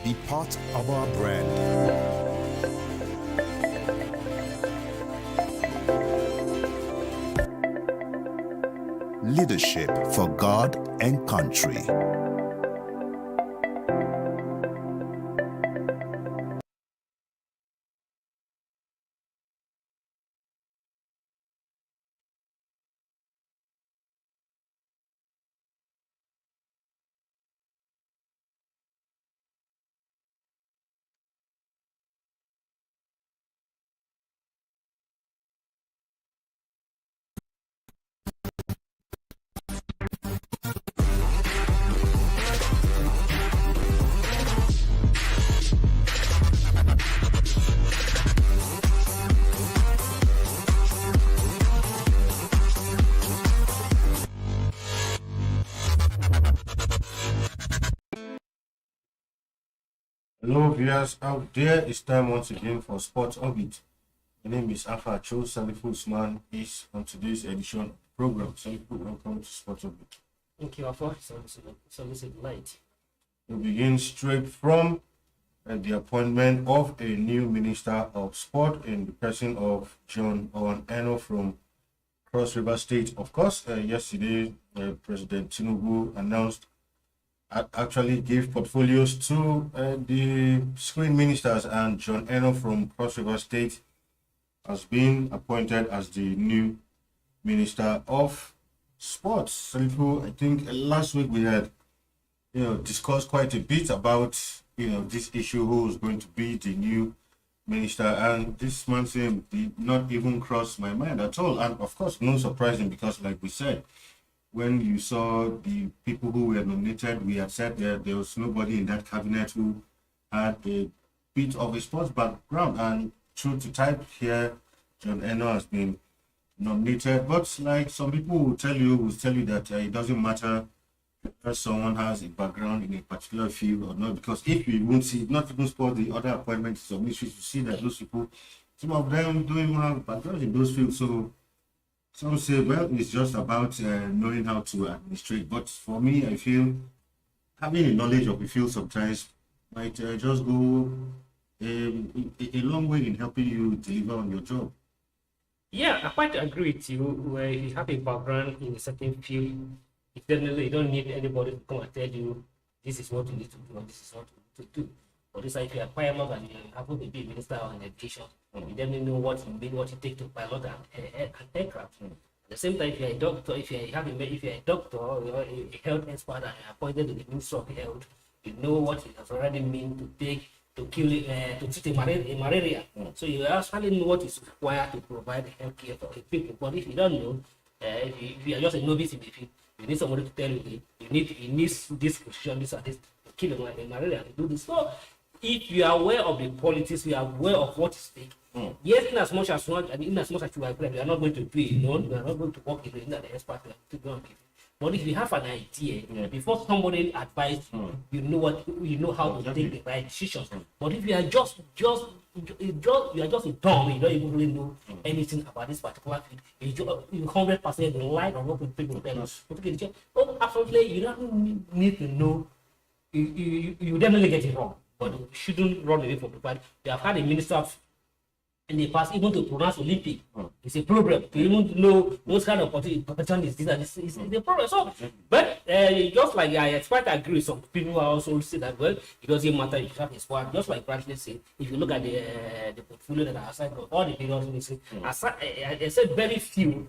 Be part of our brand. Leadership for God and country. Hello viewers out there, it's time once again for Sports Orbit. My name is Alpha Cho. Salifu Usman is on today's edition of the program. Salifu, welcome to Sports Orbit. Thank you, Alpha. It's always a delight. We begin straight from the appointment of a new Minister of Sport in the person of John Eno from Cross River State. Of course, yesterday President Tinubu announced actually gave portfolios to the screen ministers, and John Eno from Cross River State has been appointed as the new Minister of Sports. So I think last week we had discussed quite a bit about this issue, who is going to be the new minister, and this man's name did not even cross my mind at all. And of course, no surprising, because like we said, when you saw the people who were nominated, we had said that there was nobody in that cabinet who had a bit of a sports background. And true to type here, John Eno has been nominated. But like some people will tell you that it doesn't matter if someone has a background in a particular field or not, because if you won't see, not even sport, the other appointments of ministries, you see that those people, some of them don't even have background in those fields. So some say, well, it's just about knowing how to administrate. But for me, I feel having a knowledge of the field sometimes might just go a long way in helping you deliver on your job. Yeah, I quite agree with you. Where you have a background in a certain field, it definitely you don't need anybody to come and tell you this is what you need to do and this is what you need to do. But it's like if you are pilot and you happen to be a minister on education, you definitely know what you take to pilot an aircraft. At the same time, if you're a doctor, if you're a doctor or a health expert and you're appointed to the Ministry of Health, you know what it has already mean to take to kill to treat a malaria. So you actually know what is required to provide health care for people. But if you don't know, if you are just a novice in the field, you need somebody to tell you you need this position, this and this to kill a malaria and do this. So if you are aware of the politics, you are aware of what is stake. Yes, in as much as you are you are not going to do it alone, you are not going to work in the expert to go and give. But if you have an idea, before somebody advises you, you know how to take the right decisions. But if you are just you are just a dumb, you don't even really know anything about this particular field, you 100% rely on what people tell us. Oh, absolutely, you don't need to know. You definitely get it wrong, but you shouldn't run away from the fact. You have had a minister in the past, even to pronounce Olympic, it's a problem. To even know what kind of competition is this and this is a problem. So, but just like I quite agree, some people also say that, well, it doesn't matter if you have a sport. Just like Bradley said, if you look at the portfolio that are assigned for all the various ministries, I said very few,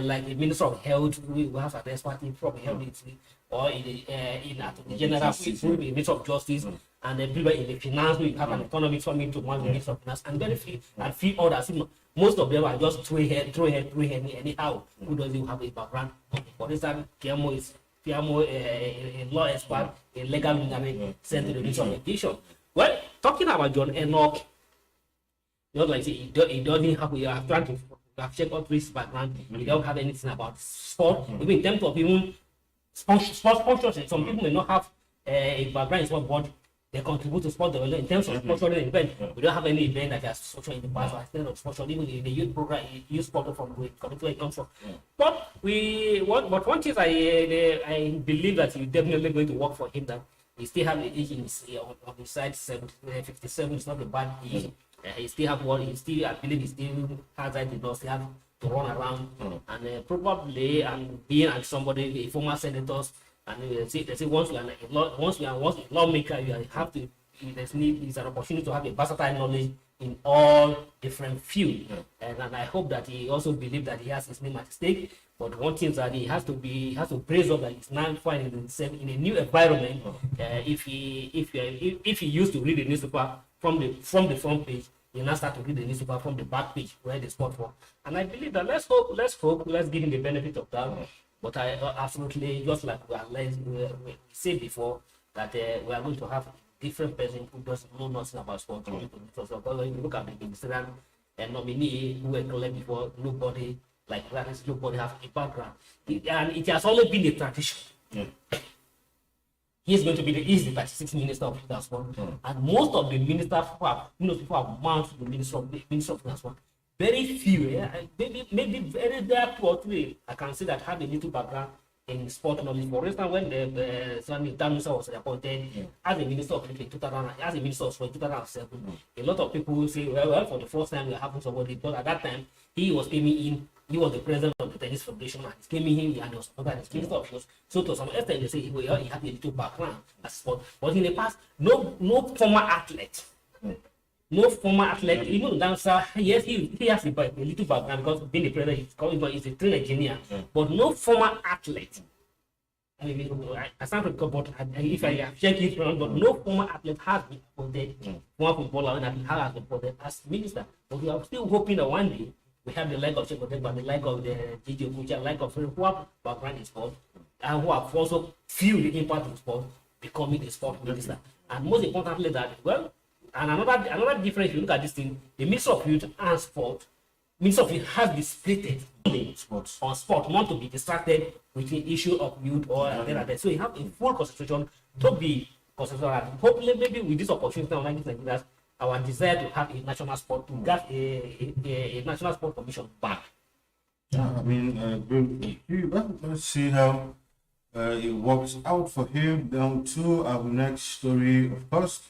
like the Minister of Health, who has an expert from health, or in the general civil, the Minister of Justice, and then people in the finance, we have an economics coming to one Minister of Finance, and very few, and few others. Most of them are just throw head anyhow. Who doesn't have a background? For instance, Kiamo is a law expert, a legal minister sent to the Minister of Education. Well, talking about John Enoch, not like he doesn't have. We are trying to check out his background. He don't have anything about sport. Even in terms of even sports, some people may not have a background in sport, but they contribute to sport development. In terms of sponsoring event, we don't have any event that has sponsored in the past. Instead of sponsor, even in the youth program, youth sport from the community where it comes from. But one thing I believe that he's definitely going to work for him. That he still have the age in his, on his side. 57 is not a bad age. He still have one. He still, I believe, he still has that. He does have to run around, and probably being like somebody, a former senators, and they say once you are a lawmaker, you have to. There's an opportunity to have a versatile knowledge in all different fields, and I hope that he also believes that he has his name at stake. But one thing is that he has to brace up that he's now finding himself in a new environment. If he used to read the newspaper from the front page, he now start to read the newspaper from the back page where the sport for. And I believe that let's give him the benefit of that. But I absolutely, just like we said before, that we are going to have different person who doesn't know nothing about sport. Because when you look at the ministerial nominee who were elected before, nobody like that is nobody have a background. And it has always been a tradition. He's going to be the 36th minister of transport, and most of the ministers who have mounted the minister of transport, very few, maybe very there 2 or 3. I can say that have a little background in sport knowledge. For instance, when the minister was appointed as a minister of in 2000, as a minister of 2007, a lot of people say, well, for the first time we are having somebody, but at that time he was coming in. He was the president of the tennis federation, and he came in and he was as minister of sports. So to some extent, they say, well, he had a little background as sport. But in the past, no former athlete, even dancer, yes, he has a little background because being the president, he's a trained engineer, but no former athlete. I mean, I stand to recall, but if I have checked it wrong, but no former athlete has been appointed, former footballer has been appointed as minister. But we are still hoping that one day we have the leg of Chekotech, but the leg of the DJ Kucha, like of who have background in sport, and who have also feel the impact of sport, becoming a sport minister. And most importantly, that, well, and another difference, if you look at this thing, the Minister of Youth and Sport, Minister of Youth has been split on sport, not to be distracted with the issue of youth or that. So you have a full concentration to be concentrated. Hopefully, maybe with this opportunity, like this, our desire to have a national sport, to get a national sport commission back. Yeah, I mean, let's see how it works out for him. Down to our next story, of course,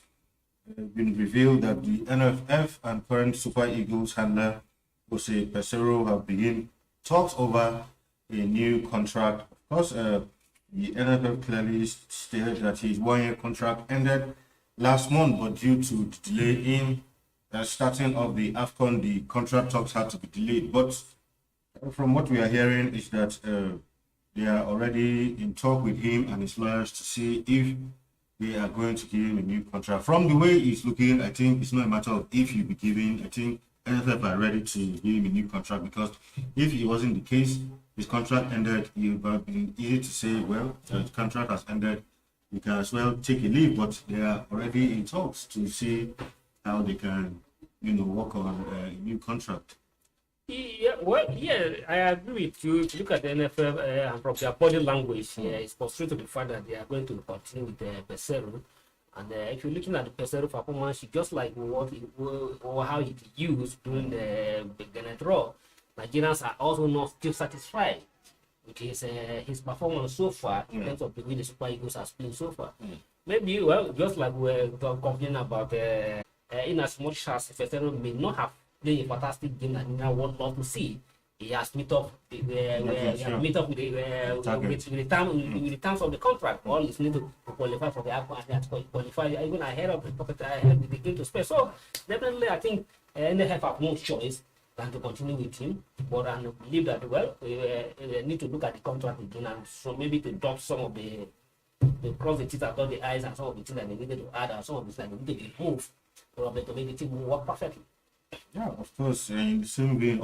been revealed that the NFF and current Super Eagles handler Jose Peseiro have begun talks over a new contract. Of course, the NFF clearly stated that his 1-year contract ended last month, but due to delay in starting of the AFCON, the contract talks had to be delayed. But from what we are hearing is that they are already in talk with him and his lawyers to see if they are going to give him a new contract. From the way he's looking, I think it's not a matter of if you be given. I think NFF are ready to give him a new contract, because if it wasn't the case, his contract ended, it would have been easy to say, well, the contract has ended, you can as well take a leave. But they are already in talks to see how they can, work on a new contract. Yeah, well, yeah, I agree with you. If you look at the NFL and from their body language, it's frustrating to the fact that they are going to continue with Peseiro. And if you're looking at the Peseiro performance, just like how it used during the Ghana draw, Nigerians are also not still satisfied with his performance so far in terms of the way the Super Eagles has played so far. Maybe, well, just like we're complaining about, in as much as Peseiro may not have played a fantastic game that I would love to see, he has met up with the terms of the contract. All is need to qualify for the AFCON, and to qualify even ahead of the game to space. So definitely, I think NFF have no choice than to continue with him. But I believe that, well, we need to look at the contract again, and so maybe to drop some of the cross the teeth and dot the eyes, and some of the things that they needed to add, and some of the things that they needed to remove, probably to make the team work perfectly. Yeah, of course. In the same vein,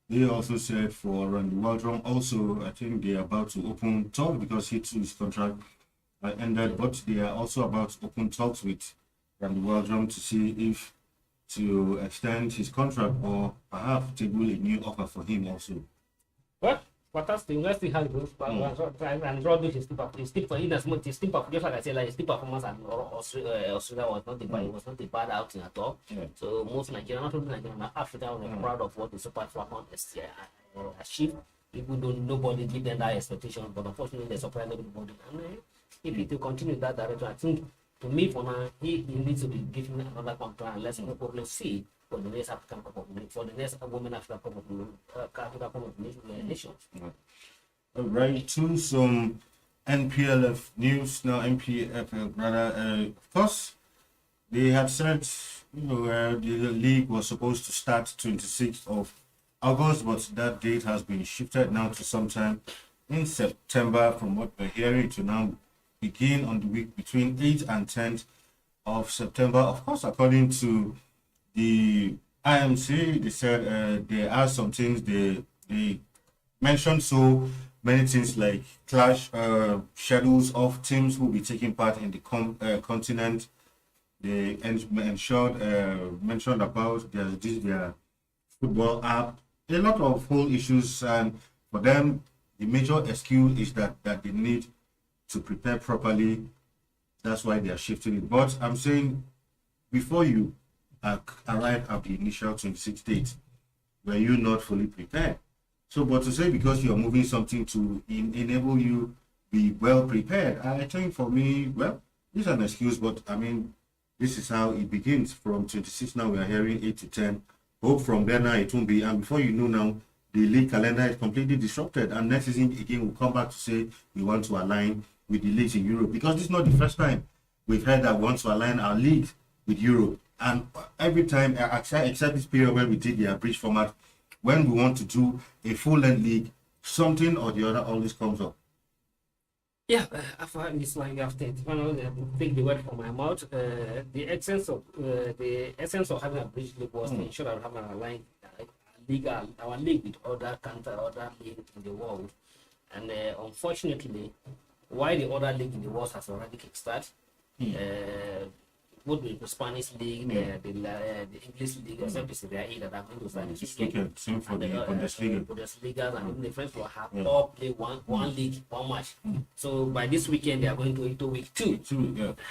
they also said for Randy Waldrum, also, I think they are about to open talk, because he too his contract ended, but they are also about to open talks with Randy Waldrum to see if to extend his contract or perhaps table a new offer for him also. Well, fantastic. Let's see how it goes. And Rodri is still for in as much just like I said, like his performance and Australia was not a bad outing at all. Yeah. So most Nigerians, not only Nigerians, Africa were proud of what the Super Falcons achieved. Even though nobody gave them that expectation, but unfortunately they surprised everybody. And If he to continue that direction, I think to me for now, he needs to be given another contract and let's probably see for the next African Cup of for the next Women African Cup of Nations. All right, to some NPLF news now. NPFL rather, of course, they had said the league was supposed to start 26th of August, but that date has been shifted now to sometime in September. From what we're hearing, to now begin on the week between 8th and 10th of September. Of course, according to the IMC, they said there are some things they mentioned so many things like clash schedules of teams who will be taking part in the continent. They mentioned about their football app, a lot of whole issues, and for them the major excuse is that they need to prepare properly. That's why they are shifting it. But I'm saying, before you arrive at the initial 26th date, were you not fully prepared? So, but to say because you're moving something to enable you be well prepared, I think for me, well, it's an excuse, but I mean, this is how it begins. From 26 now, we are hearing 8 to 10. Hope from there now it won't be. And before you know now, the league calendar is completely disrupted. And next season, again, we'll come back to say we want to align with the leagues in Europe. Because this is not the first time we've heard that we want to align our league with Europe. And every time, except this period when we did the bridge format, when we want to do a full-length league, something or the other always comes up. Yeah, I find it's like after take the word from my mouth. The essence of having a bridge league was to ensure that we have an aligned league, our league with other leagues in the world. And unfortunately, while the other league in the world has already kickstarted, both the Spanish league, the English league, except it's the that are going to start this weekend. Same for the Bundesliga. Bundesliga and even the French will have all play one league, one match. So by this weekend, they are going to into week two.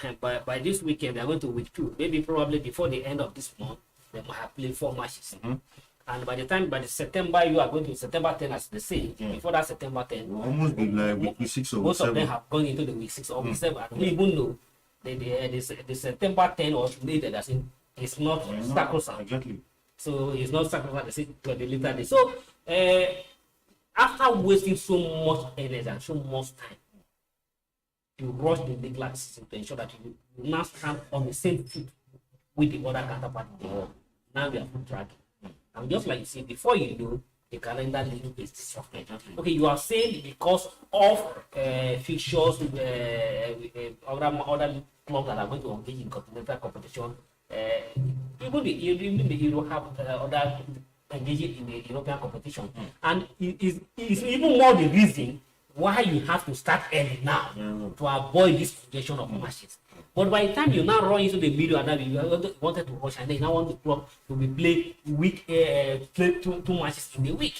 And by this weekend, they are going to week two. Maybe probably before the end of this month, they might have played 4 matches. And by the September, you are going to September 10, as they say. Before that September 10, almost be like week 6 or most 7. of them have gone into the week 6 or week 7. And we even know the September 10 or later, that's in, it's not sacrosanct. Exactly. So it's not sacrosanct to the later day. So after wasting so much energy and so much time, you rush the league last season to ensure that you now stand on the same foot with the other counterpart in the world. Now we are foot dragging. And just like you see, before you know, the calendar league is disrupted. Okay, you are saying because of fixtures with other clubs that are going to engage in continental competition, even the Euro have other engaging in the European competition, and it's even more the reason why you have to start early now to avoid this congestion of matches. But by the time you now run into the middle and now you wanted to rush, and then you now want the club to be play two matches in the week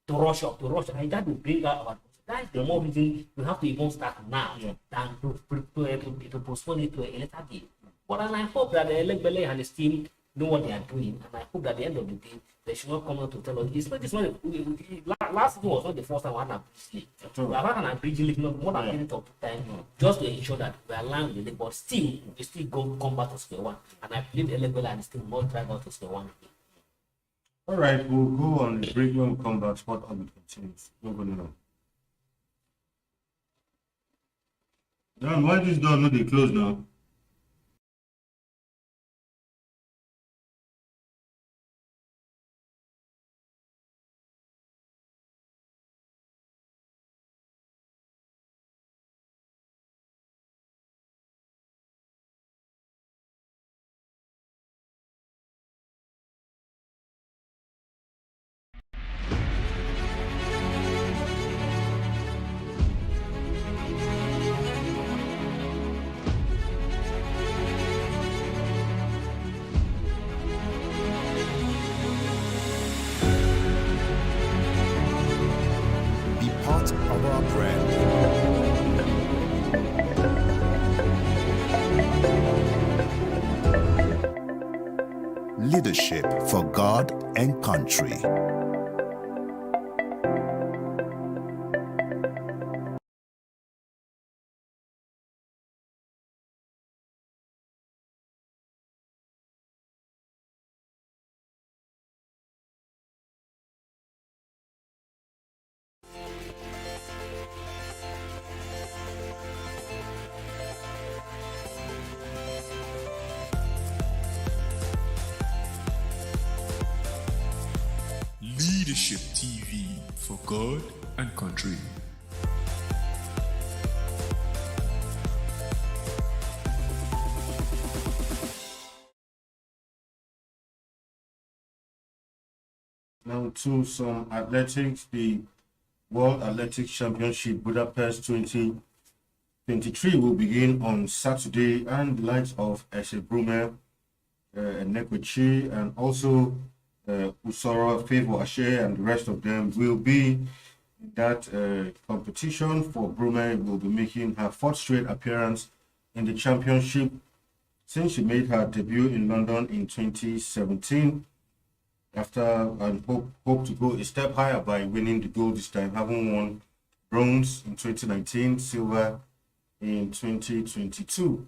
to rush, and that will bring out that is the more reason you have to even start now than to postpone it to a later day. But and I hope that Elegbele and his team know what they are doing, and I hope that at the end of the day they should not come out to tell us last season was not the first time we had an abridged league. We have had an abridged league more than 3 times just to ensure that we are aligned with the league, but still we still come back to square one. And I believe Elegbele and his team will not drive out to square one. All right, we'll go on the break. When we come back, Sport Orbit continues. Nobody know. John, why this door not they close now? Be part of our brand. Leadership for God and country. Leadership TV for God and country. Now to some athletics. The World Athletics Championship Budapest 2023 will begin on Saturday, and the likes of Ese Brume, Nekwechi, and also Usoro, Favor Ashe, and the rest of them will be in that competition. For Brume, will be making her fourth straight appearance in the championship since she made her debut in London in 2017. After and hope to go a step higher by winning the gold this time, having won bronze in 2019, silver in 2022.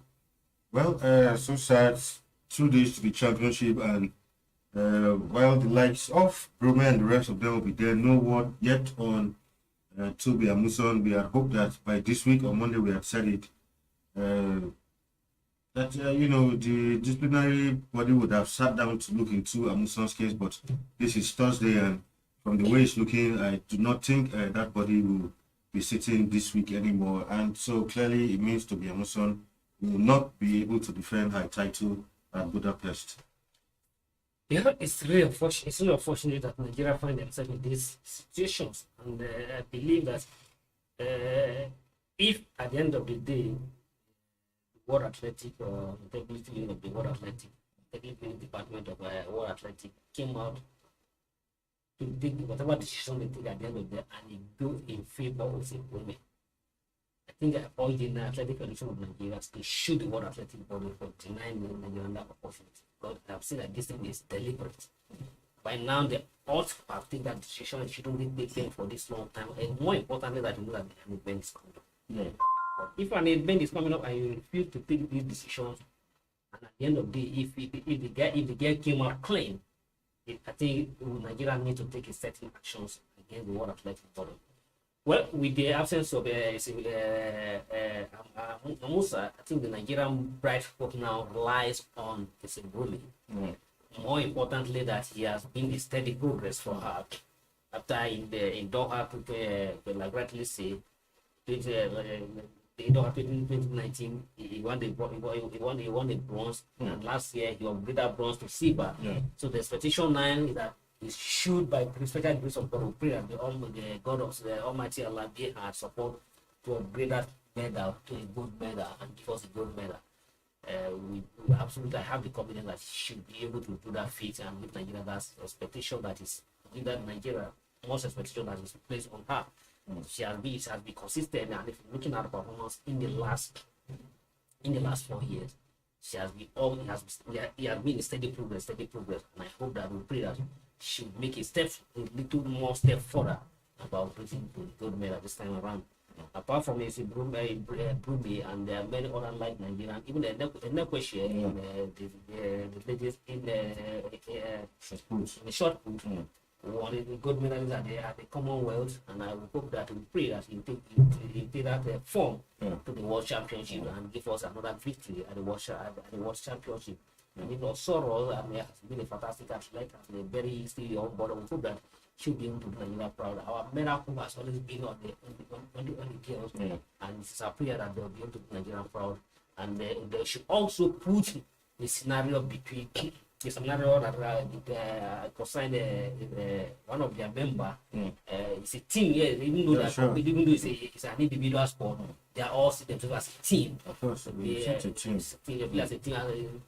Well, so sad. 2 days to the championship, and while the likes of Brume and the rest of them will be there, no word yet on Toby Amuson. We had hoped that by this week on Monday we had said it. That the disciplinary body would have sat down to look into Amuson's case, but this is Thursday, and from the way it's looking, I do not think that body will be sitting this week anymore. And so clearly, it means Toby Amuson will not be able to defend her title at Budapest. Yeah, it's really unfortunate. It's really unfortunate that Nigeria find themselves in these situations, and I believe that if at the end of the day, World Athletic or integrity unit of the World Athletic, integrity department of World Athletic came out to take whatever decision they take at the end of the day, and they go in favor of women. I think all the Athletic Federation of Nigeria they should the World Athletic body for denying Nigeria that opportunity. But I've seen that this thing is deliberate. By now, they ought to have taken that decision. It shouldn't be taken for this long time. And more importantly, that you know that the event is coming up. Yeah. If an event is coming up and you refuse to take these decisions, and at the end of the day, if the girl came out clean, I think Nigeria needs to take certain actions against the World Athletic Body. Well, with the absence of Musa, I think the Nigerian bright hope now relies on Enoh. More importantly, that he has been a steady progress for her. After in Doha, like rightly say, in 2019, he won the bronze, and last year he upgraded bronze to silver. So the expectation now is that he should, by the special grace of God, we pray that the God of the Almighty Allah give our support to upgrade that medal to a gold medal and give us a gold medal. We absolutely have the confidence that he should be able to do that feat and meet Nigeria. That's expectation that is that Nigeria, most expectation that is placed on her. She has been consistent, and if you're looking at her performance in the last 4 years, he has been a steady progress, and I hope that we pray that she will make a little more step further about bringing to the gold medal this time around. Apart from Brume, and there are many other like Nigerian, even the question in the ladies in the short put. One of the gold medalists at the Commonwealth, and I will hope that we pray that he take that form to the World Championship and give us another victory at the World Championship. And if not Soros, has been a fantastic athlete and a very still young boy. We hope that she'll be able to do Nigeria proud. Our miracle has always been on the girls, and it's our prayer that they'll be able to do Nigeria proud. And they should also put the scenario between the scenario that concerned one of their members. It's a team, even though it's an individual sport, they are all seen themselves as a team. Of course, it's a team. As a team,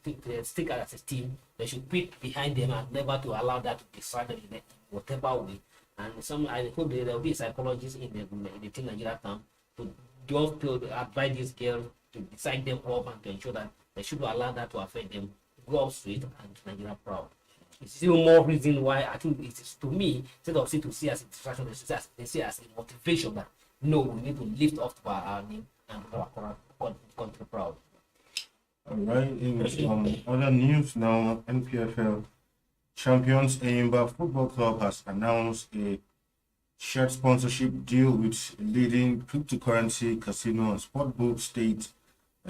stick as a team. They should put behind them and never to allow that to decide in whatever way. And I hope there will be psychologists in the Team Nigeria camp to advise these girls to decide them up and to ensure that they should allow that to affect them. Go up straight and Nigeria proud. It's still more reason why I think it is, to me, instead of to see as a distraction, they see as a motivation that no, we need to lift up our name and our country proud. All right, in other news now, NPFL champions Eyimba Football Club has announced a shared sponsorship deal with leading cryptocurrency casino and sportbook state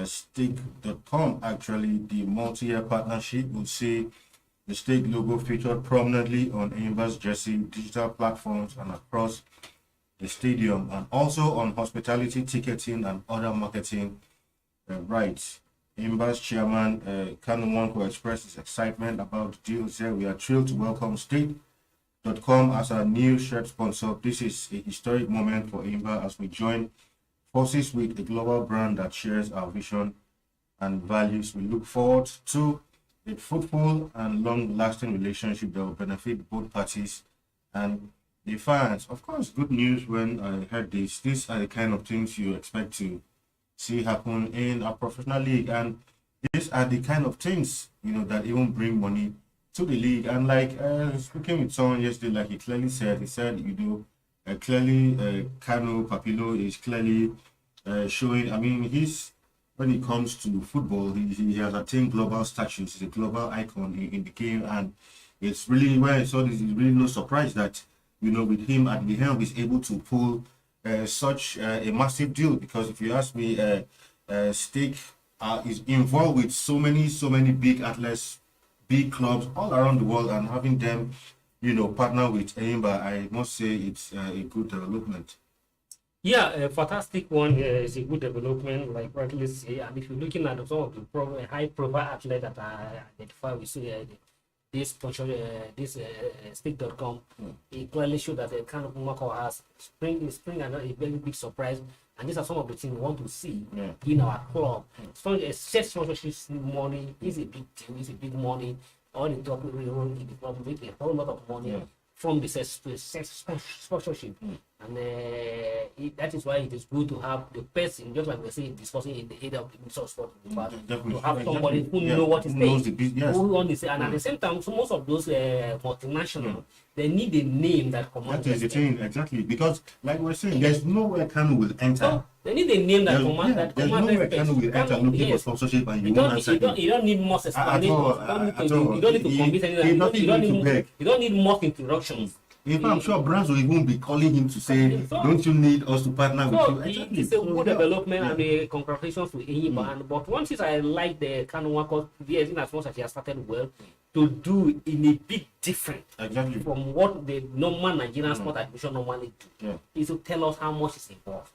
Stake.com. Actually, the multi-year partnership will see The state logo featured prominently on Enyimba's jersey, digital platforms, and across the stadium, and also on hospitality ticketing and other marketing rights. Enyimba's chairman, Kanu Nwankwo, expressed his excitement about the deal. Said, "We are thrilled to welcome State.com as our new shirt sponsor. This is a historic moment for Enyimba as we join forces with a global brand that shares our vision and values. We look forward to a fruitful and long-lasting relationship that will benefit both parties and the fans." Of course, good news when I heard this. These are the kind of things you expect to see happen in a professional league, and these are the kind of things, that even bring money to the league. And like speaking with someone yesterday, like he said, clearly Kano Papilo is clearly showing. I mean, when it comes to football, he has attained global status. He's a global icon in the game, and it's really, when I saw this, it's really no surprise that with him at the helm, he's able to pull such a massive deal. Because if you ask me, Stake is involved with so many big athletes, big clubs all around the world, and having them, partner with Enyimba, I must say it's a good development. Yeah, a fantastic one. Is a good development, like rightly say. And if you're looking at some of the high-profile athletes that I identify with, this sponsor, this Stick.com, it clearly shows that the kind of Mako has spring and a very big surprise. And these are some of the things we want to see in our club. Set sponsorship money is a big deal. It's a big money. All the top in the club make a whole lot of money from the sponsorship. And that is why it is good to have the person, just like we're saying, discussing in the area of the Minister of Sport, to have somebody who knows what is there, who understands. And at the same time, so most of those multinational, they need a name that commands. That is the thing, exactly. Because, like we're saying, there's nowhere Kanu will enter. So, they need a name that commands. There's nowhere Kanu will enter looking for sponsorship, and you won't answer. You don't need more explanation. You don't need to convince anyone. You don't need more introductions. In fact, I'm sure brands will even be calling him to say, "Don't you need us to partner with you?" Exactly. It's a good development, and congratulations to Enyimba. But one thing I like the Kanu Nwankwo, in as much as he has started well, to do in a bit different from what the normal Nigerian sport admission normally do, is to tell us how much is involved.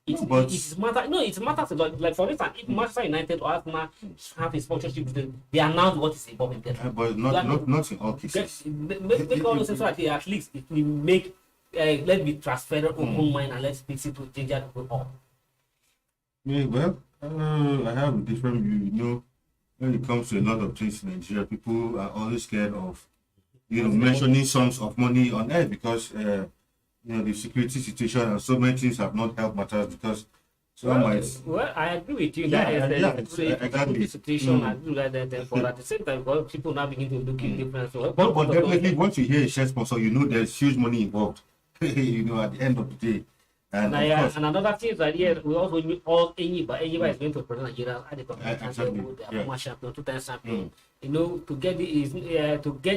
It matters a lot. Like for instance, if Manchester United or Arsenal have a sponsorship, they announce what is involved in that. But not in all cases. Make all those things so that at least it will make let me transfer open mind and let's fix it to change that up. Yeah, well, I have a different view. When it comes to a lot of things in Nigeria, people are always scared of mentioning sums of money on air because the security situation and so many things have not helped matters because well, I agree with you. Exactly. Situation and do that, but at the same time, people now begin to look in different. But definitely, once you hear a share sponsor, there's huge money involved. At the end of the day. And another thing is that we also need all Enyimba is going to present Nigeria at the competition level. They are former champion, 2 times champion. To get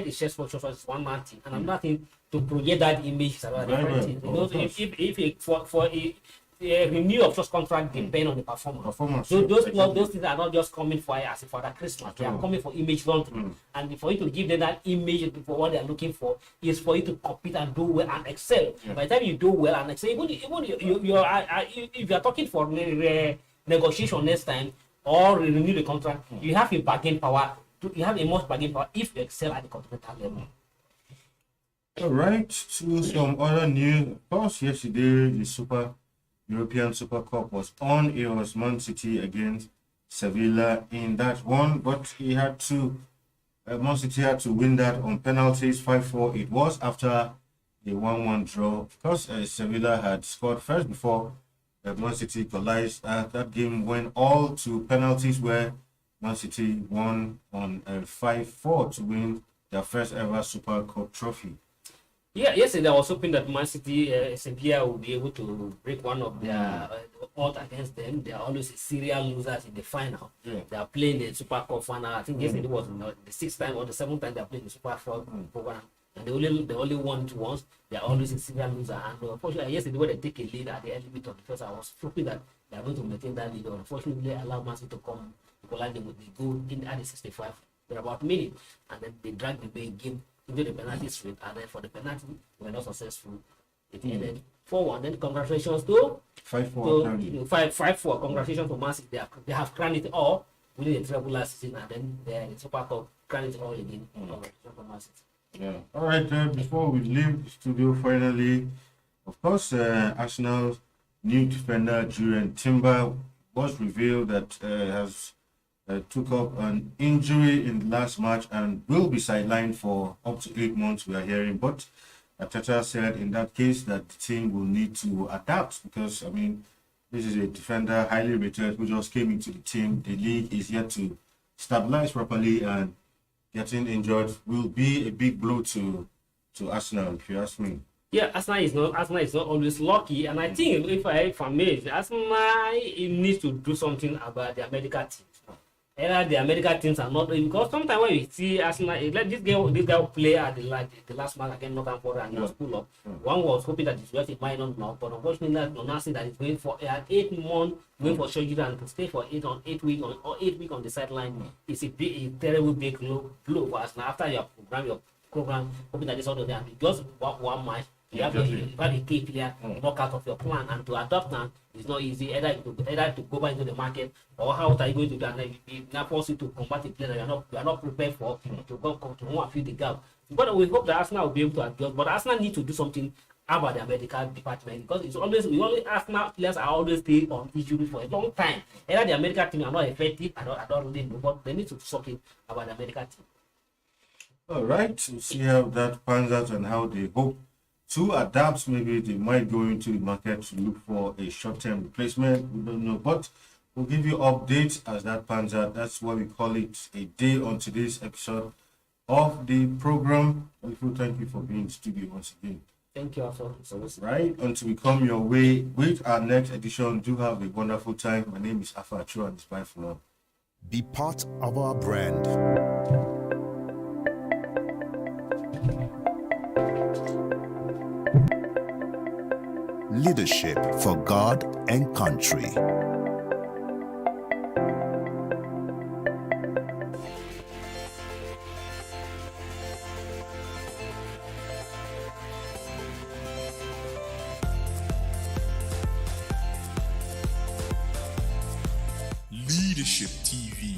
the share sponsor is one man thing, and another thing to project that image is another different thing. If a renewal of trust contract depend on the performance. So those things are not just coming for that Christmas. They are coming for image launching. And for you to give them that image for what they are looking for is for you to compete and do well and excel. By the time you do well and excel, even if you are talking for negotiation next time or renew the contract, you have a bargain power. You have a much bargain power if you excel at the continental level. All right. So some other news. Of course, yesterday the European Super Cup was on. It was Man City against Sevilla in that one, but Man City had to win that on penalties, 5-4. It was after a 1-1 draw because Sevilla had scored first before Man City equalized. That game went all to penalties where Man City won on 5-4 to win their first ever Super Cup trophy. Yeah, yesterday I was hoping that Man City, Sevilla will be able to break one of their odds against them. They are always serial losers in the final. They are playing the Super Cup final. I think yesterday was the 6th time or the 7th time they are playing the Super Cup program. And they only won it once. They are always a serial loser. And unfortunately, yesterday when they take a lead at the early bit of the first, I was hoping that they are going to maintain that lead. Unfortunately, they allow Man City to come equalize them with the goal in at the 65. about minute, and then they dragged the game into the penalty straight, and then for the penalty, we were not successful. It ended 4-1. Then congratulations to 5-4. 5-4. Congratulations to Man City. They have crowned it all, winning the treble last season, and then the Super Cup crowned it all again. Congratulations to Man City. Yeah. All right. Before we leave the studio, finally, of course, Arsenal's new defender, Julian Timber, was revealed that has took up an injury in the last match and will be sidelined for up to 8 months, we are hearing. But Ateta said in that case that the team will need to adapt because, I mean, this is a defender highly rated who just came into the team. The league is yet to stabilize properly, and getting injured will be a big blow to Arsenal, if you ask me. Yeah, Arsenal is not always lucky, and I think if I may, Arsenal needs to do something about their medical teams. Either their medical teams are not, because sometimes when you see Arsenal, like this guy play at the last match against Northern Forest and just pull up. One was hoping that it's just a minor knock, but unfortunately, announcing that it's going for 8 months, going for surgery, and to stay for 8 weeks on the sideline is a terrible big blow for Arsenal. After your program, hoping that it's all there, and just one match. You have a key player knock out of your plan, and to adopt now it's not easy. Either to go back into the market, or how are you going to do, and then you now force you to combat a player that you are not prepared for to go and fill the gap. But we hope that Arsenal will be able to adjust. But Arsenal need to do something about their medical department, because it's always Arsenal players are always stay on injury for a long time. Either their medical team are not effective, I don't really know, but they need to do something about their medical team. All right, we'll see how that pans out and how they hope to adapt. Maybe they might go into the market to look for a short-term replacement. We don't know, but we'll give you updates as that pans out. That's why we call it a day on today's episode of the program. Thank you for being in the studio once again. Thank you also. Right, until we come your way with our next edition, do have a wonderful time. My name is Afa Achua, and it's bye for now. Be part of our brand. Leadership for God and country. Leadership TV.